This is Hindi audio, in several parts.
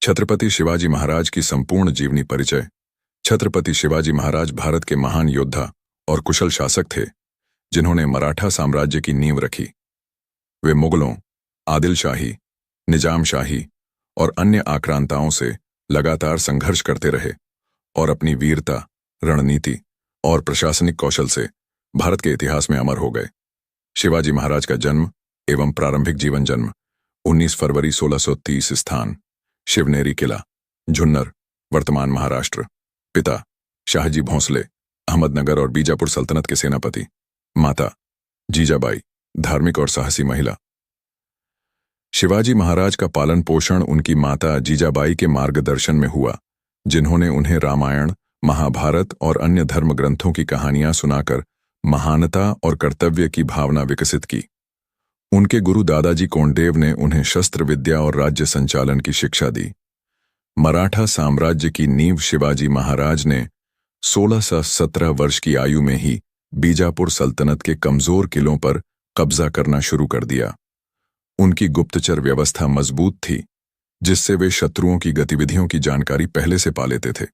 छत्रपति शिवाजी महाराज की संपूर्ण जीवनी परिचय। छत्रपति शिवाजी महाराज भारत के महान योद्धा और कुशल शासक थे, जिन्होंने मराठा साम्राज्य की नींव रखी। वे मुगलों, आदिल शाही, निजाम शाही और अन्य आक्रांताओं से लगातार संघर्ष करते रहे और अपनी वीरता, रणनीति और प्रशासनिक कौशल से भारत के इतिहास में अमर हो गए। शिवाजी महाराज का जन्म एवं प्रारंभिक जीवन जन्म 19 फरवरी 1630, स्थान शिवनेरी किला, झुन्नर, वर्तमान महाराष्ट्र। पिता शाहजी भोंसले, अहमदनगर और बीजापुर सल्तनत के सेनापति। माता जीजाबाई, धार्मिक और साहसी महिला। शिवाजी महाराज का पालन पोषण उनकी माता जीजाबाई के मार्गदर्शन में हुआ, जिन्होंने उन्हें रामायण, महाभारत और अन्य धर्म ग्रंथों की कहानियां सुनाकर महानता और कर्तव्य की भावना विकसित की। उनके गुरु दादाजी कोंडदेव ने उन्हें शस्त्र विद्या और राज्य संचालन की शिक्षा दी। मराठा साम्राज्य की नींव शिवाजी महाराज ने 1617 वर्ष की आयु में ही बीजापुर सल्तनत के कमजोर किलों पर कब्जा करना शुरू कर दिया। उनकी गुप्तचर व्यवस्था मजबूत थी, जिससे वे शत्रुओं की गतिविधियों की जानकारी पहले से पा लेते थे।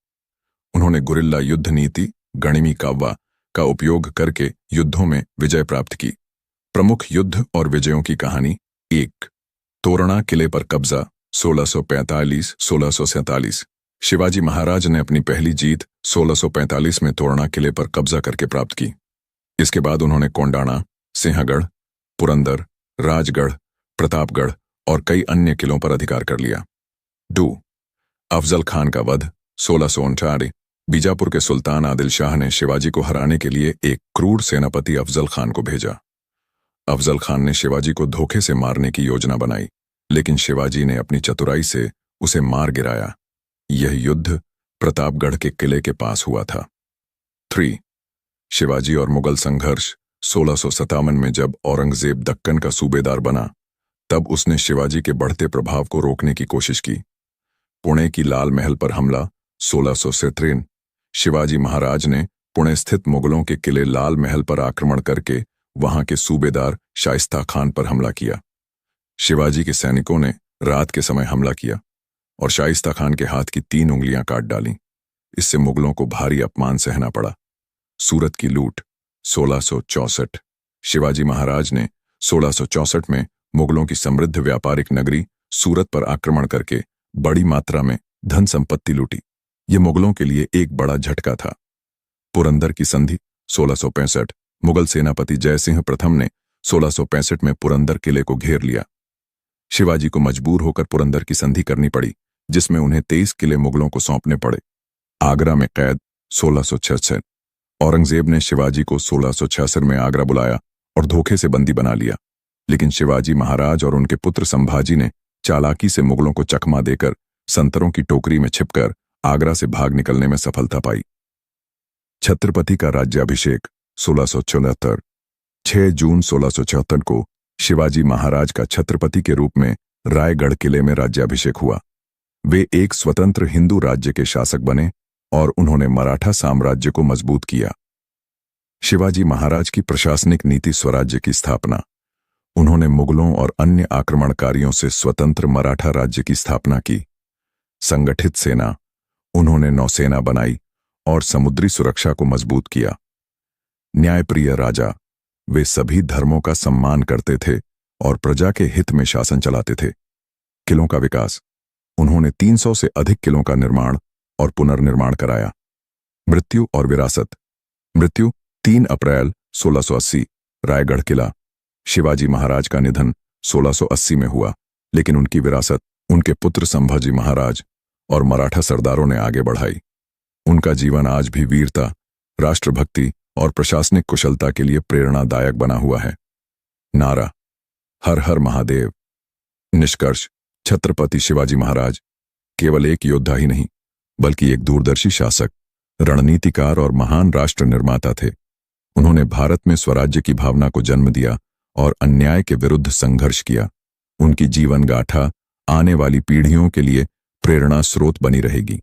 उन्होंने गुरिल्ला युद्ध नीति, गणिमी काव्वा का उपयोग करके युद्धों में विजय प्राप्त की। प्रमुख युद्ध और विजयों की कहानी। 1. तोरणा किले पर कब्जा 1645-1647। शिवाजी महाराज ने अपनी पहली जीत 1645 में तोरणा किले पर कब्जा करके प्राप्त की। इसके बाद उन्होंने कोंडाणा, सिंहगढ़, पुरंदर, राजगढ़, प्रतापगढ़ और कई अन्य किलों पर अधिकार कर लिया। 2. अफजल खान का वध 1659। बीजापुर के सुल्तान आदिल शाह ने शिवाजी को हराने के लिए एक क्रूर सेनापति अफजल खान को भेजा। अफजल खान ने शिवाजी को धोखे से मारने की योजना बनाई, लेकिन शिवाजी ने अपनी चतुराई से उसे मार गिराया। यह युद्ध प्रतापगढ़ के किले के पास हुआ था। 3. शिवाजी और मुगल संघर्ष। 1657 में जब औरंगजेब दक्कन का सूबेदार बना, तब उसने शिवाजी के बढ़ते प्रभाव को रोकने की कोशिश की। पुणे की लाल महल पर हमला 1673। शिवाजी महाराज ने पुणे स्थित मुगलों के किले लाल महल पर आक्रमण करके वहां के सूबेदार शाइस्ता खान पर हमला किया। शिवाजी के सैनिकों ने रात के समय हमला किया और शाइस्ता खान के हाथ की 3 उंगलियां काट डालीं। इससे मुगलों को भारी अपमान सहना पड़ा। सूरत की लूट 1664। शिवाजी महाराज ने 1664 में मुगलों की समृद्ध व्यापारिक नगरी सूरत पर आक्रमण करके बड़ी मात्रा में धन संपत्ति लूटी। यह मुगलों के लिए एक बड़ा झटका था। पुरंदर की संधि 1665। मुगल सेनापति जयसिंह प्रथम ने 1665 में पुरंदर किले को घेर लिया। शिवाजी को मजबूर होकर पुरंदर की संधि करनी पड़ी, जिसमें उन्हें 23 किले मुगलों को सौंपने पड़े। आगरा में कैद 1666। औरंगजेब ने शिवाजी को 1666 में आगरा बुलाया और धोखे से बंदी बना लिया, लेकिन शिवाजी महाराज और उनके पुत्र संभाजी ने चालाकी से मुगलों को चकमा देकर संतरों की टोकरी में छिपकर आगरा से भाग निकलने में सफलता पाई। छत्रपति का राज्याभिषेक 1674। 6 जून 1674 को शिवाजी महाराज का छत्रपति के रूप में रायगढ़ किले में राज्याभिषेक हुआ। वे एक स्वतंत्र हिंदू राज्य के शासक बने और उन्होंने मराठा साम्राज्य को मजबूत किया। शिवाजी महाराज की प्रशासनिक नीति स्वराज्य की स्थापना। उन्होंने मुगलों और अन्य आक्रमणकारियों से स्वतंत्र मराठा राज्य की स्थापना की। संगठित सेना। उन्होंने नौसेना बनाई और समुद्री सुरक्षा को मजबूत किया। न्यायप्रिय राजा। वे सभी धर्मों का सम्मान करते थे और प्रजा के हित में शासन चलाते थे। किलों का विकास। उन्होंने 300 से अधिक किलों का निर्माण और पुनर्निर्माण कराया। मृत्यु और विरासत। मृत्यु 3 अप्रैल 1680, रायगढ़ किला। शिवाजी महाराज का निधन 1680 में हुआ, लेकिन उनकी विरासत उनके पुत्र संभाजी महाराज और मराठा सरदारों ने आगे बढ़ाई। उनका जीवन आज भी वीरता, राष्ट्रभक्ति और प्रशासनिक कुशलता के लिए प्रेरणादायक बना हुआ है। नारा हर हर महादेव। निष्कर्ष, छत्रपति शिवाजी महाराज केवल एक योद्धा ही नहीं, बल्कि एक दूरदर्शी शासक, रणनीतिकार और महान राष्ट्र निर्माता थे। उन्होंने भारत में स्वराज्य की भावना को जन्म दिया और अन्याय के विरुद्ध संघर्ष किया। उनकी जीवन गाथा आने वाली पीढ़ियों के लिए प्रेरणा स्रोत बनी रहेगी।